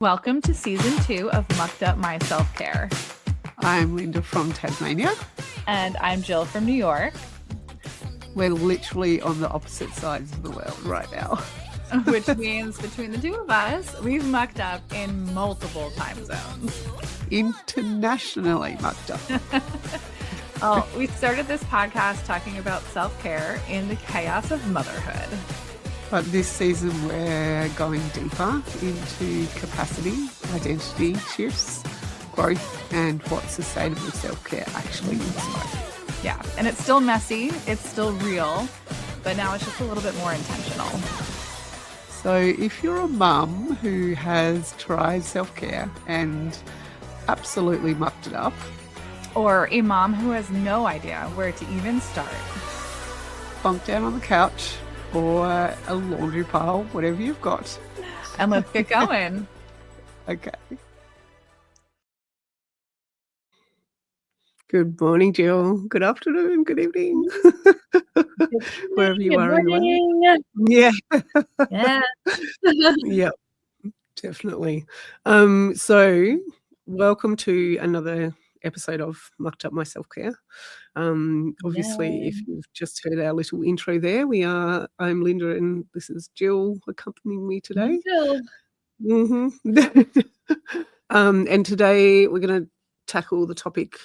Welcome to season 2 of Mucked Up My Self-Care. I'm Linda from Tasmania. And I'm Jill from New York. We're literally on the opposite sides of the world right now. Which means between the two of us, we've mucked up in multiple time zones. Internationally mucked up. We started this podcast talking about self-care in the chaos of motherhood. But this season we're going deeper into capacity, identity shifts, growth, and what sustainable self-care actually looks like. Yeah, and it's still messy, it's still real, but now it's just a little bit more intentional. So if you're a mum who has tried self-care and absolutely mucked it up, or a mom who has no idea where to even start, bunk down on the couch or a laundry pile, whatever you've got. And let's get going. Okay. Good morning, Jill. Good afternoon. Good evening. Wherever you are in the world. Yeah. Yeah. Yep. Definitely. So welcome to another episode of Mucked Up My Self-Care. Obviously, if you've just heard our little intro there, I'm Linda and this is Jill accompanying me today. Jill. And today we're going to tackle the topic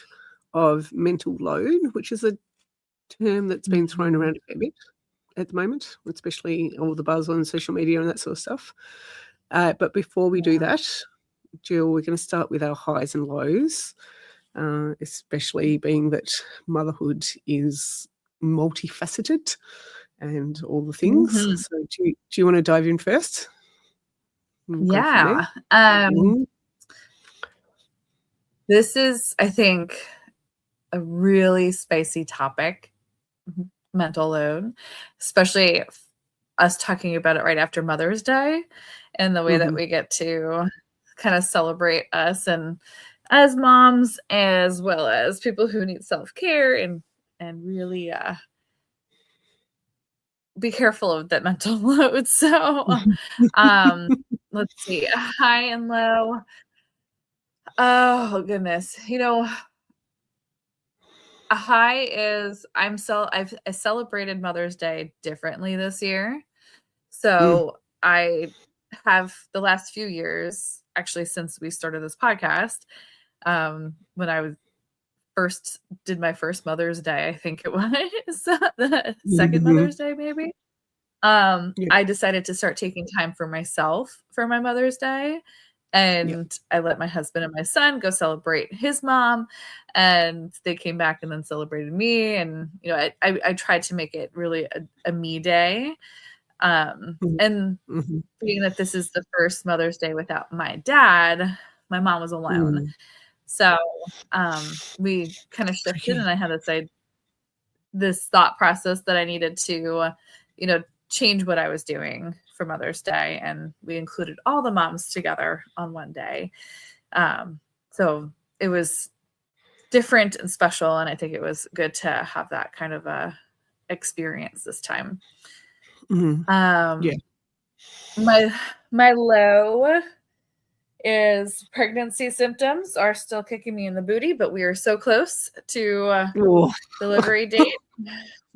of mental load, which is a term that's been thrown around a fair bit at the moment, especially all the buzz on social media and that sort of stuff. But before we do that, Jill, we're going to start with our highs and lows. Especially being that motherhood is multifaceted and all the things. So do you want to dive in first? Yeah. This is, I think, a really spicy topic, mental load, especially us talking about it right after Mother's Day and the way that we get to kind of celebrate us and as moms, as well as people who need self-care and really be careful of that mental load. So let's see, high and low. Oh goodness. A high is I celebrated Mother's Day differently this year. So I have the last few years, actually since we started this podcast, when I did my first Mother's Day, I think it was the second Mother's Day, maybe. I decided to start taking time for myself for my Mother's Day. And I let my husband and my son go celebrate his mom, and they came back and then celebrated me. And, I tried to make it really a me day. And being that this is the first Mother's Day without my dad, my mom was alone. So we kind of shifted, and I had this thought process that I needed to, change what I was doing for Mother's Day. And we included all the moms together on one day. So it was different and special. And I think it was good to have that kind of a experience this time. My low is pregnancy symptoms are still kicking me in the booty, but we are so close to delivery date.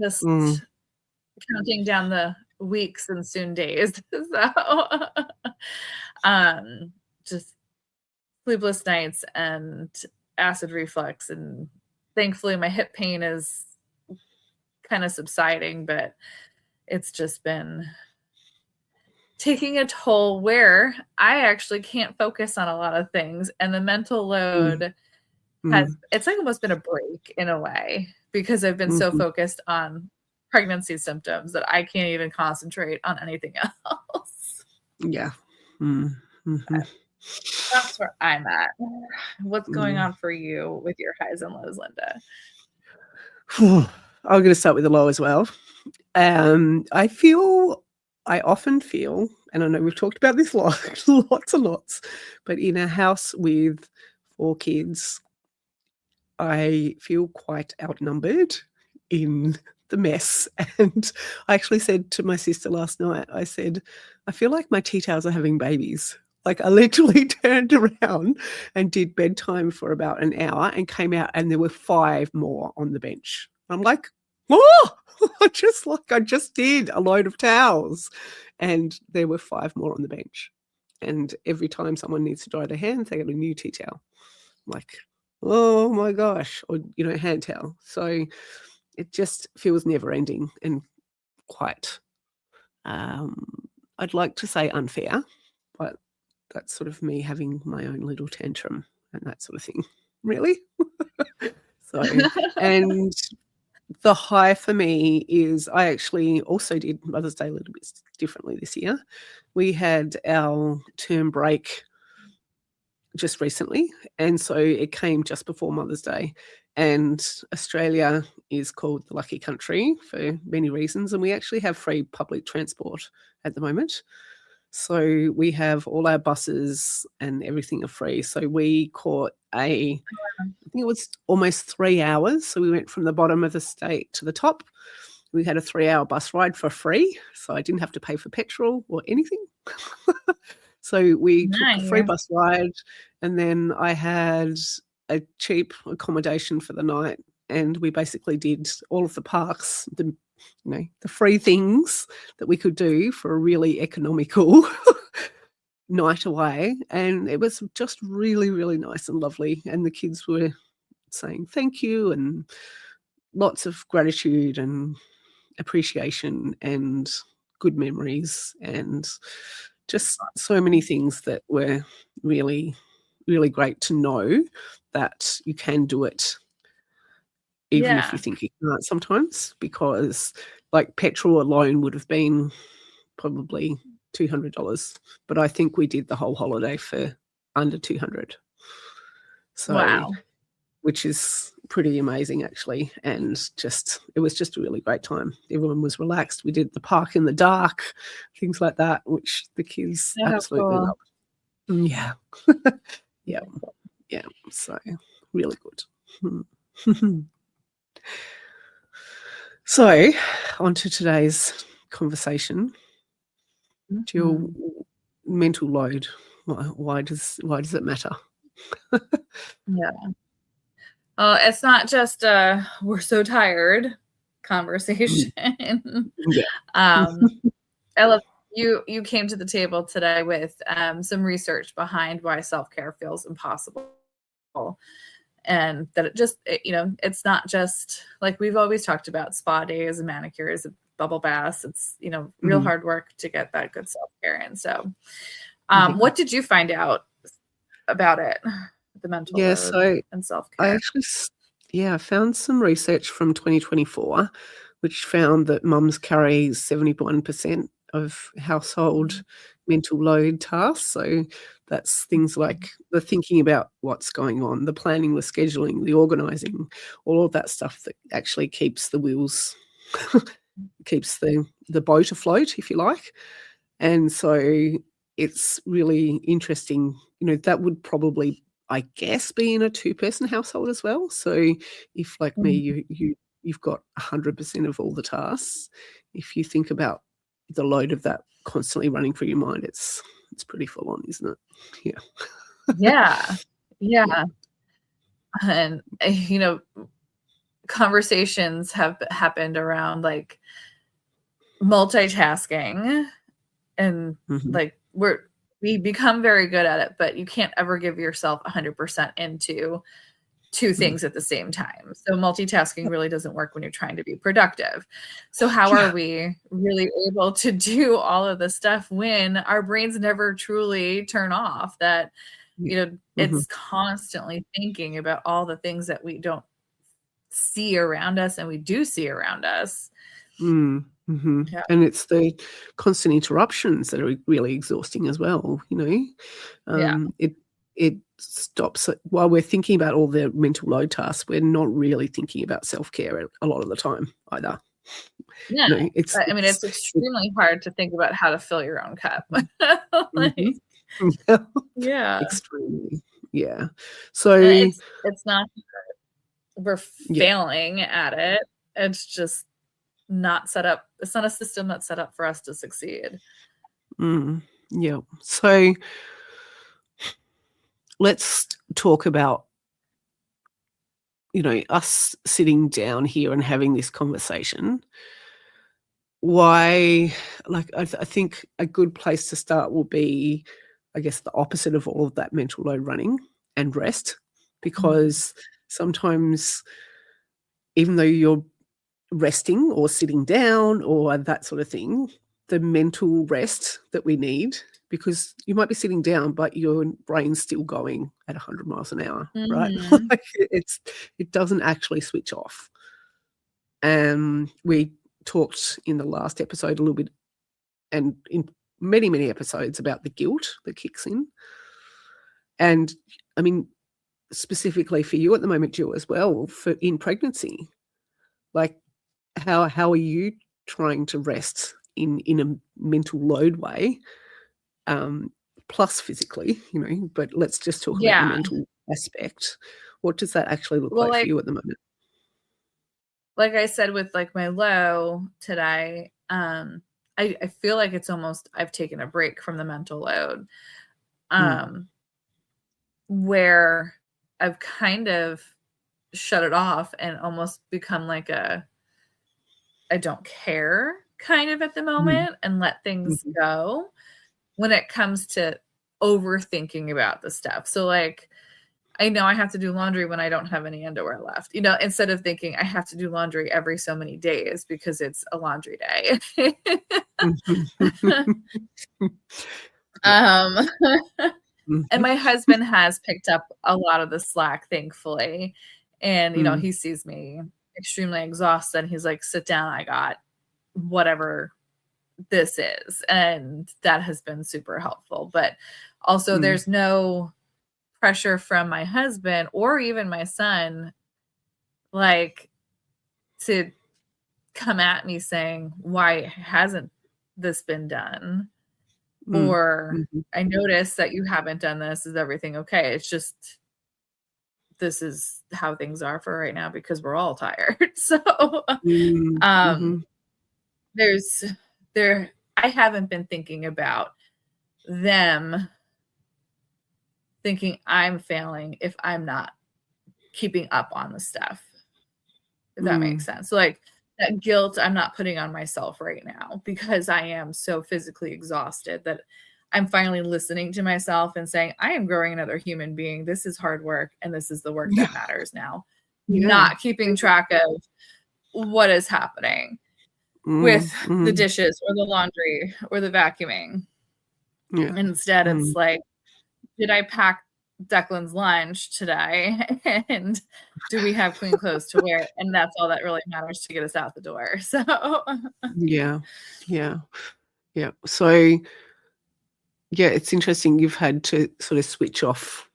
Just counting down the weeks and soon days. So just sleepless nights and acid reflux, and thankfully my hip pain is kind of subsiding, but it's just been taking a toll where I actually can't focus on a lot of things. And the mental load it's like almost been a break in a way, because I've been so focused on pregnancy symptoms that I can't even concentrate on anything else. Yeah. That's where I'm at. What's going on for you with your highs and lows, Linda? I'm going to start with the low as well. I often feel, and I know we've talked about this lots and lots, but in a house with 4 kids, I feel quite outnumbered in the mess. And I actually said to my sister last night, I said, I feel like my tea towels are having babies. Like, I literally turned around and did bedtime for about an hour and came out, and there were 5 more on the bench. I'm like, "Oh!" I just did a load of towels, and there were 5 more on the bench. And every time someone needs to dry their hands, they get a new tea towel. I'm like, "Oh my gosh," or, hand towel. So it just feels never ending and quite, I'd like to say unfair, but that's sort of me having my own little tantrum and that sort of thing. Really? So, and the high for me is I actually also did Mother's Day a little bit differently this year. We had our term break just recently, and so it came just before Mother's Day. And Australia is called the lucky country for many reasons, and we actually have free public transport at the moment. So we have all our buses and everything are free. So we caught I think it was almost 3 hours. So we went from the bottom of the state to the top. We had a 3-hour bus ride for free, so I didn't have to pay for petrol or anything. So we took a free Nice. bus ride, and then I had a cheap accommodation for the night, and we basically did all of the parks, the free things that we could do for a really economical night away, and it was just really, really nice and lovely, and the kids were saying thank you and lots of gratitude and appreciation and good memories and just so many things that were really, really great to know that you can do it even if you Yeah. think you can't sometimes, because like petrol alone would have been probably $200, but I think we did the whole holiday for under 200. So, Wow. which is pretty amazing actually, and it was just a really great time. Everyone was relaxed. We did the park in the dark, things like that, which the kids So absolutely cool. loved. Yeah. Yeah. Yeah. So really good. So on to today's conversation. Jill, Mhm. mental load. Why does it matter? Yeah. It's not just we're so tired conversation. Yeah. um, I love you came to the table today with some research behind why self-care feels impossible. And that it's not just like we've always talked about spa days and manicures, bubble baths. It's, real Mhm. hard work to get that good self-care. And so, Yeah. what did you find out about it, the mental Yeah, load so and I self-care? actually I found some research from 2024 which found that mums carry 71% of household mental load tasks. So that's things like the thinking about what's going on, the planning, the scheduling, the organising, all of that stuff that actually keeps the wheels keeps the boat afloat, if you like. And so it's really interesting, that would probably, I guess, be in a two-person household as well. So if, like me, Mhm. you've got 100% of all the tasks, if you think about the load of that constantly running through your mind, it's pretty full on, isn't it? Yeah. Yeah. Yeah. Yeah. And, conversations have happened around like multitasking and Mhm. like we become very good at it, but you can't ever give yourself 100% into two Mm. things at the same time. So multitasking really doesn't work when you're trying to be productive. So how are Yeah. we really able to do all of this stuff when our brains never truly turn off? That, Yeah. Mhm. it's constantly thinking about all the things that we don't see around us and we do see around us. Mm, mhm, Yeah. and it's the constant interruptions that are really exhausting as well, Yeah. It stops it while we're thinking about all the mental load tasks, we're not really thinking about self-care a lot of the time either. Yeah. I mean, It's it's extremely hard to think about how to fill your own cup. mhm. Like, yeah. Extremely, yeah. And So, it's not we're yeah, failing at it. It's just not set up. It's not a system that's set up for us to succeed. mm, yeah. So let's talk about, us sitting down here and having this conversation. Why, I think a good place to start will be, I guess, the opposite of all of that mental load running and rest, because sometimes even though you're resting or sitting down or that sort of thing, the mental rest that we need, because you might be sitting down, but your brain's still going at 100 miles an hour, right? Like it doesn't actually switch off. And we talked in the last episode a little bit, and in many, many episodes, about the guilt that kicks in. And I mean, specifically for you at the moment, Jill, as well, for in pregnancy, like how are you trying to rest in a mental load way, plus physically, but let's just talk about the mental aspect. What does that actually look like for you at the moment? Like I said, with like my low today, I feel like it's almost, I've taken a break from the mental load, where I've kind of shut it off and almost become like I don't care kind of at the moment and let things go when it comes to overthinking about the stuff. So like, I know I have to do laundry when I don't have any underwear left, instead of thinking I have to do laundry every so many days because it's a laundry day. And my husband has picked up a lot of the slack, thankfully. And, he sees me extremely exhausted. He's like, sit down. I got whatever this is. And that has been super helpful. But also there's no pressure from my husband or even my son, like, to come at me saying, why hasn't this been done? Or I noticed that you haven't done this. Is everything okay? It's just, this is how things are for right now because we're all tired. So I haven't been thinking about them thinking I'm failing if I'm not keeping up on the stuff, if that makes sense. So like that guilt I'm not putting on myself right now because I am so physically exhausted that I'm finally listening to myself and saying, I am growing another human being. This is hard work. And this is the work that matters now. Not keeping track of what is happening with the dishes or the laundry or the vacuuming. Instead, it's like, did I pack Declan's lunch today? And do we have clean clothes to wear? And that's all that really matters to get us out the door. So yeah. So it's interesting. You've had to sort of switch off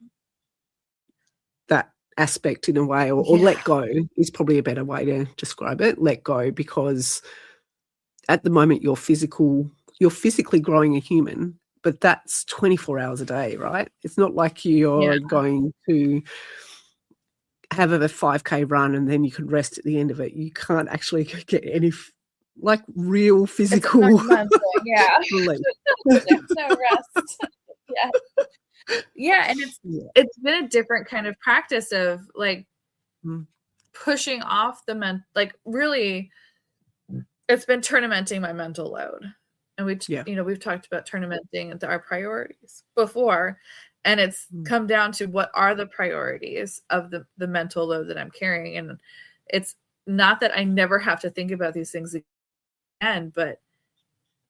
that aspect in a way, or let go is probably a better way to describe it. Let go, because at the moment you're physically growing a human, but that's 24 hours a day, right? It's not like you're going to have a 5K run and then you can rest at the end of it. You can't actually get any real physical relief. There's no rest. And it's been a different kind of practice of like pushing off the really it's been tournamenting my mental load. And we've talked about tournamenting our priorities before, and it's come down to what are the priorities of the mental load that I'm carrying. And it's not that I never have to think about these things again, but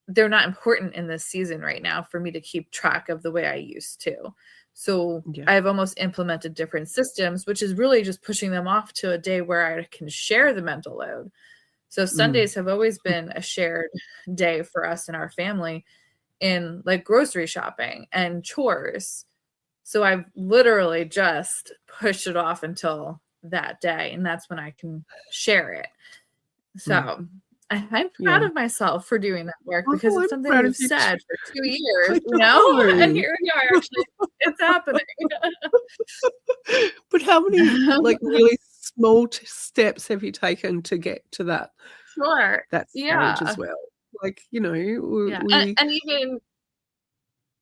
they're not important in this season right now for me to keep track of the way I used to. So I've almost implemented different systems, which is really just pushing them off to a day where I can share the mental load. So Sundays have always been a shared day for us and our family in like grocery shopping and chores. So I've literally just pushed it off until that day, and that's when I can share it. So I'm proud of myself for doing that work because it's something we've said for 2 years, and here we are, actually, it's happening. But how many really small steps have you taken to get to that? That stage as well. And even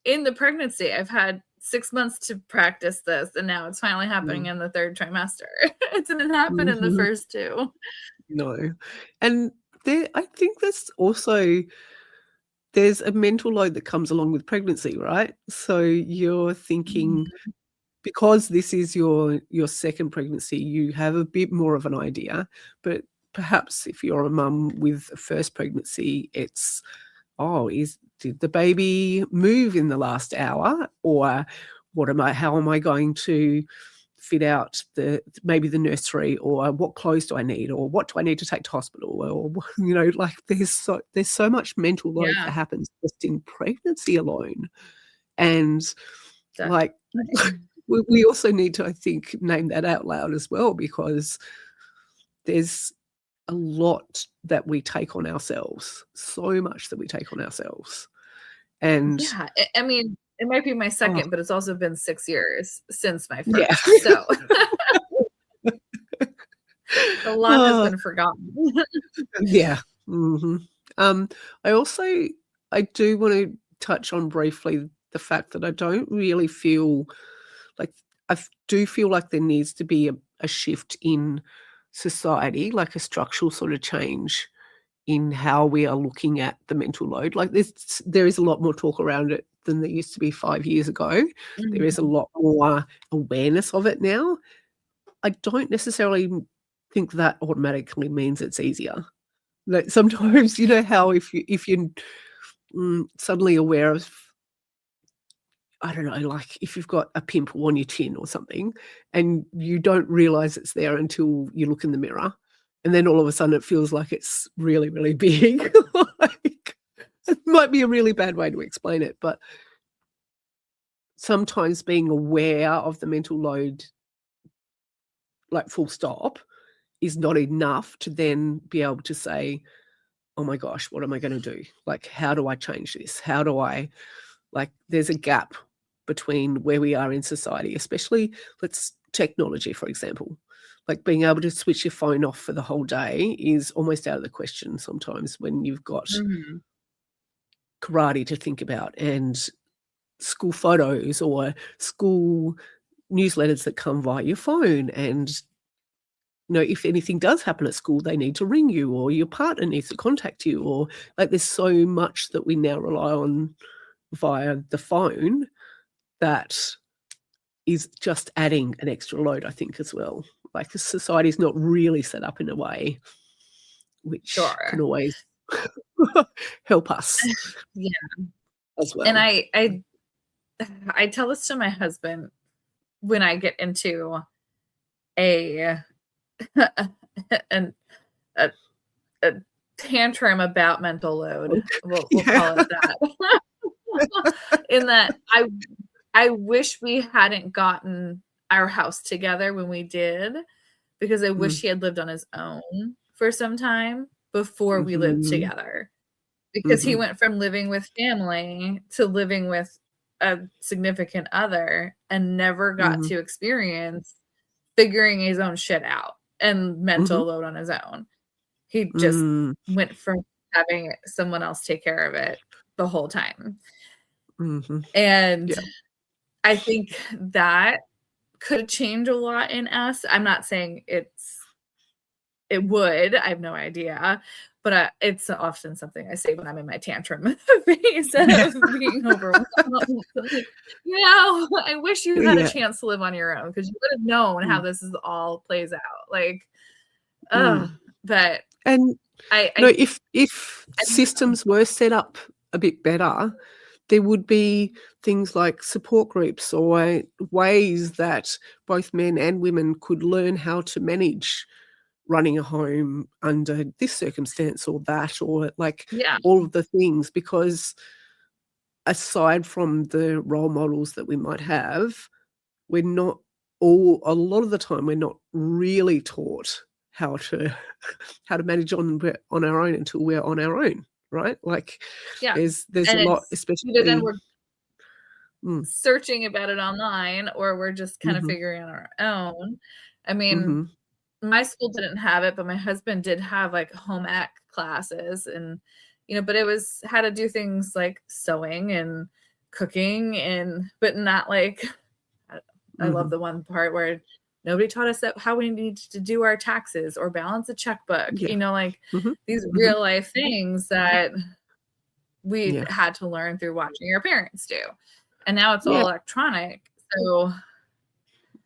in the pregnancy, I've had 6 months to practice this, and now it's finally happening Mm. in the 3rd trimester. It didn't happen in the Mhm. first 2. No. And I think there's a mental load that comes along with pregnancy, right? So you're thinking, Mhm. because this is your second pregnancy, you have a bit more of an idea, but perhaps if you're a mum with a first pregnancy, it's, "Oh, did the baby move in the last hour?" Or, how am I going to fit out maybe the nursery, or what clothes do I need, or what do I need to take to hospital, or like there's so much mental load that Yeah, happens just in pregnancy alone. And like definitely. we also need to, I think, name that out loud as well, because there's a lot that we take on ourselves, so much that we take on ourselves. And Yeah, I mean, it might be my oh, 2nd, but it's also been 6 years since my yeah. 1st, so a lot has Oh, been forgotten. yeah. Mhm. Um, I also I do wanna touch on briefly the fact that I don't really feel like do feel like there needs to be a shift in society, like a structural sort of change in how we are looking at the mental load. Like there is a lot more talk around it than there used to be 5 years ago. There is a Mhm. lot more awareness of it now. I don't necessarily think that automatically means it's easier. Like, sometimes, how if you're, suddenly aware of, I don't know, like, if you've got a pimple on your chin or something, and you don't realize it's there until you look in the mirror, and then all of a sudden it feels like it's really, really big. Like, it might be a really bad way to explain it, but sometimes being aware of the mental load, like, full stop, is not enough to then be able to say, "Oh my gosh, what am I gonna do? Like, how do I change this? How do I," like, there's a gap between where we are in society, especially, let's technology, for example. Like, being able to switch your phone off for the whole day is almost out of the question sometimes when you've got Mhm. karate to think about, and school photos, or school newsletters that come via your phone, and if anything does happen at school, they need to ring you, or your partner needs to contact you, or, like, there's so much that we now rely on via the phone that is just adding an extra load, I think, as well. Like, the society's not really set up in a way which can Sure. always help us Yeah, as and well. I tell this to my husband when I get into a an a a tantrum about mental load. Ok We'll yeah. call it that. In that I wish we hadn't gotten our house together when we did, because I wish Mm, he had lived on his own for some time before we lived mhm, together. Because he mhm, went from living with family to living with a significant other and never got mhm, to experience figuring his own shit out and mhm, mental load on his own. He just mm, went from having someone else take care of it the whole time. mhm. And Yeah. I think that could change a lot in us. I'm not saying it would, I have no idea, but, it's often something I say when I'm in my tantrum phase Yeah. of being overwhelmed. Like, I wish you had a Yeah. chance to live on your own because you would have known how Mm, this is all plays out, like, ugh, mm. but And, I I if I don't know. systems were set up a bit better, there would be things like support groups, or ways that both men and women could learn how to manage running a home under this circumstance or that, or, like, Yeah, all of the things, because aside from the role models that we might have, we're not a lot of the time, we're not really taught how to how to manage on our own until we're on our own, right? Like, yeah, there's a and lot, it's either then especially. we're Mm, searching about it online or we're just kind of mhm, figuring on our own. I mean, mhm, my school didn't have it, but my husband did have, like, home ec classes and, but it was how to do things like sewing and cooking, but not like, I love the one part where nobody taught us that how we need to do our taxes or balance a checkbook, Yeah. like Mhm. these Mhm. real life things that we Yeah. had to learn through watching our parents do. And now it's all Yeah. electronic. So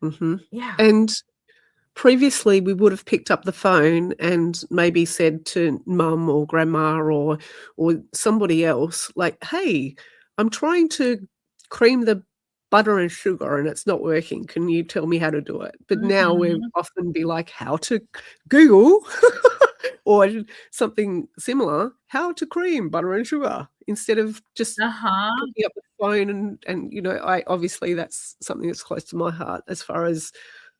Mhm. yeah. And previously, we would have picked up the phone and maybe said to mum or grandma or somebody else, like, "Hey, I'm trying to cream the butter and sugar and it's not working. Can you tell me how to do it?" But now we'll Mhm. often be like, "How to Google," or something similar, "How to cream butter and sugar," instead of just Uh-huh. picking up the phone and, I obviously, that's something that's close to my heart as far as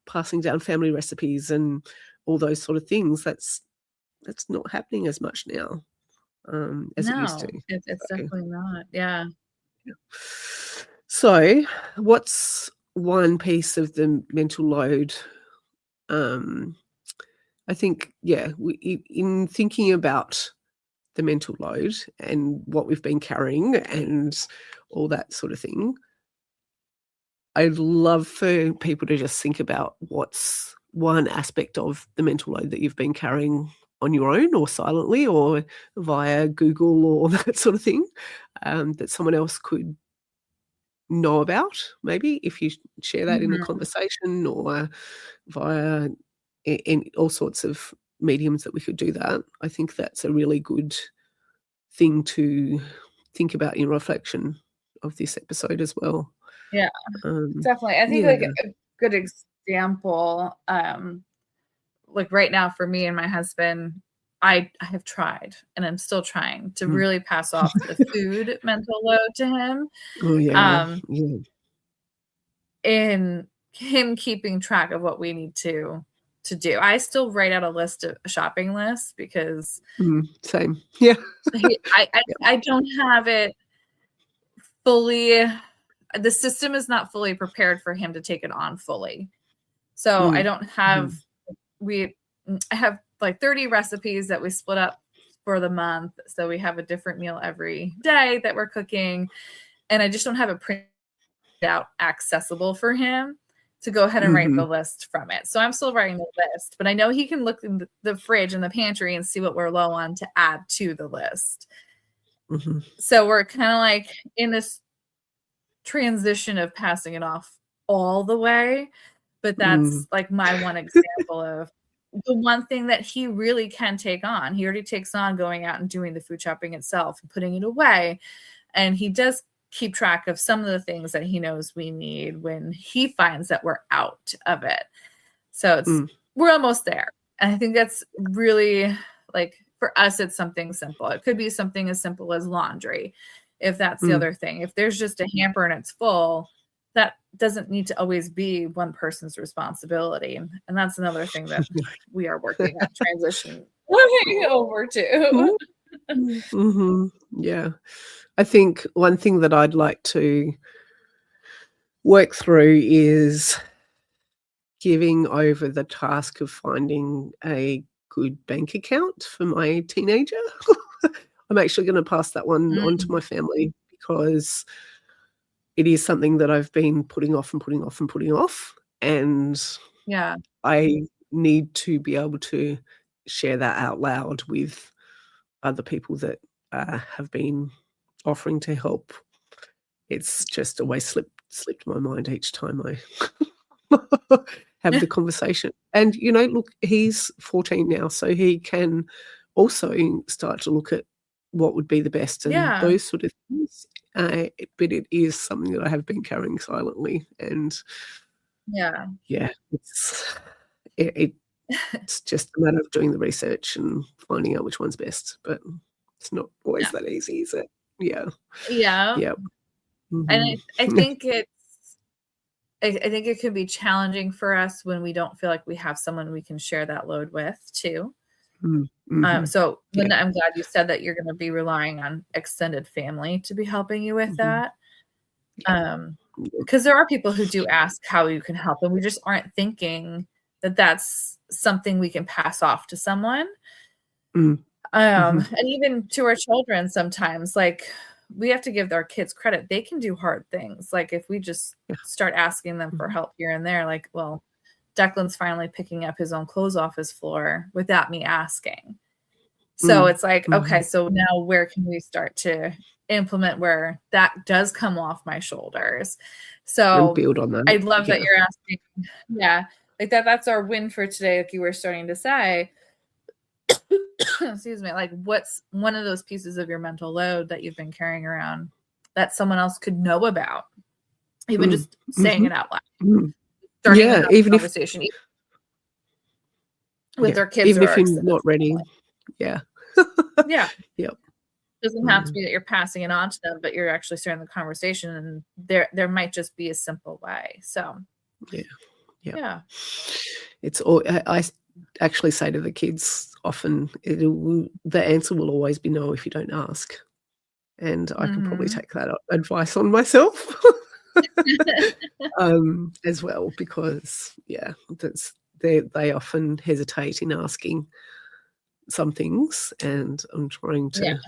passing down family recipes and all those sort of things. That's not happening as much now, as it used to. No, it's So, definitely not. Yeah. yeah. So, what's one piece of the mental load? Um, I think, yeah, in thinking about the mental load and what we've been carrying and all that sort of thing, I'd love for people to just think about what's one aspect of the mental load that you've been carrying on your own or silently or via Google or that sort of thing, that someone else could know about, maybe if you share that in a Mhm. conversation or via in all sorts of mediums that we could do that. I think that's a really good thing to think about in reflection of this episode as well. Yeah, Um, definitely. I think yeah. like a good example, like right now for me and my husband, I have tried and I'm still trying to Mm. really pass off the food mental load to him. Oh, yeah. Um, Yeah. in him keeping track of what we need to do. I still write out a shopping list because Same. Yeah. Yeah. I don't have it fully. The system is not fully prepared for him to take it on fully. So I Mm. don't have Mhm. we I have like 30 recipes that we split up for the month. So we have a different meal every day that we're cooking. And I just don't have it printed out accessible for him to go ahead and write the Mhm. list from it. So I'm still writing the list, but I know he can look in the fridge and the pantry and see what we're low on to add to the list. Mhm. So we're kind of like in this transition of passing it off all the way, but Mm. that's like my one example of the one thing that he really can take on. He already takes on going out and doing the food shopping itself and putting it away. And he does keep track of some of the things that he knows we need when he finds that we're out of it. So Mm. we're almost there. And I think that's really like for us, it's something simple. It could be something as simple as laundry, if that's the Mm. other thing. If there's just a hamper and it's full, that doesn't need to always be one person's responsibility. And that's another thing that we are working on transitioning over to. Mhm. Yeah. I think one thing that I'd like to work through is giving over the task of finding a good bank account for my teenager. I'm actually gonna pass that one on to Mm, my family because it is something that I've been putting off and putting off and putting off, and yeah. I need to be able to share that out loud with other people that, have been offering to help. It's just always slipped my mind each time I have the conversation. And, look, he's 14 now, so he can also start to look at what would be the best and Yeah. those sort of things. But it is something that I have been carrying silently, and Yeah. yeah, it's just a matter of doing the research and finding out which one's best, but it's not always Yeah. that easy, is it? Yeah. Yeah. Yeah. And Mhm. I think I think it can be challenging for us when we don't feel like we have someone we can share that load with too. Mm, mhm. So Yeah. Linda, I'm glad you said that you're going to be relying on extended family to be helping you with Mhm. that. Yeah. Yeah. Because there are people who do ask how you can help, and we just aren't thinking that that's something we can pass off to someone. Mm. Mhm. And even to our children sometimes, like we have to give our kids credit. They can do hard things. Like if we just start asking them for help here and there, like, well, Declan's finally picking up his own clothes off his floor without me asking. So it's like, okay, so now where can we start to implement where that does come off my shoulders? So build on that. I love that you're asking. Yeah. Like that's our win for today. Like you were starting to say, excuse me, like what's one of those pieces of your mental load that you've been carrying around that someone else could know about? Even just saying it out loud. Starting to have a conversation with their kids. Even if you're not ready. Yeah. Yeah. Yep. Doesn't have to be that you're passing it on to them, but you're actually starting the conversation, and there might just be a simple way. So yeah. It's all I actually say to the kids often, the answer will always be no if you don't ask. And I can probably take that advice on myself as well, because they often hesitate in asking some things, and I'm trying to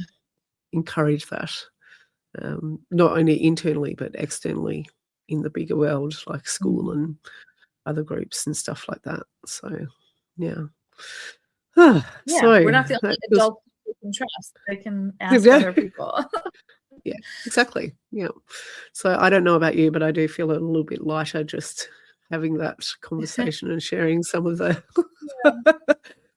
encourage that, not only internally but externally in the bigger world, like school and other groups and stuff like that. So so we're not the only adults who can trust. They can ask other people. Yeah, exactly. Yeah. So I don't know about you, but I do feel a little bit lighter just having that conversation and sharing some of the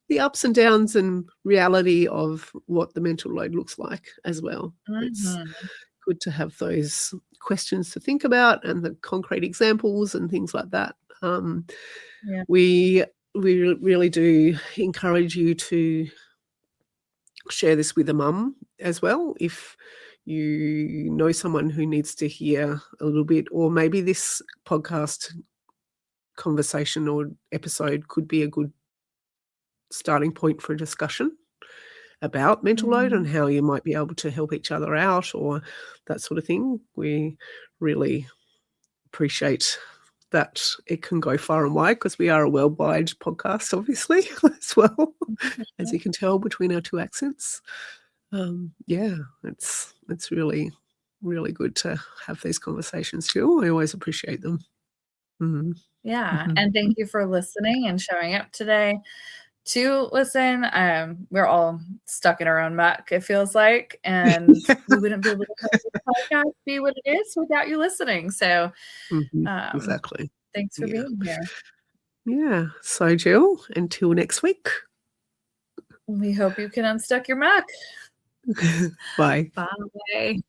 the ups and downs and reality of what the mental load looks like as well. It's good to have those questions to think about and the concrete examples and things like that. We really do encourage you to share this with a mum as well if you know someone who needs to hear a little bit, or maybe this podcast conversation or episode could be a good starting point for a discussion about mental load and how you might be able to help each other out or that sort of thing. We really appreciate that it can go far and wide, because we are a worldwide podcast, obviously, as well, as you can tell between our two accents. It's really, really good to have these conversations too. I always appreciate them. And thank you for listening and showing up today to listen. We're all stuck in our own muck, it feels like, and we wouldn't be able to have this podcast be what it is without you listening. So exactly. Thanks for being here. Yeah. So Jill, until next week. We hope you can unstuck your muck. Bye. Bye.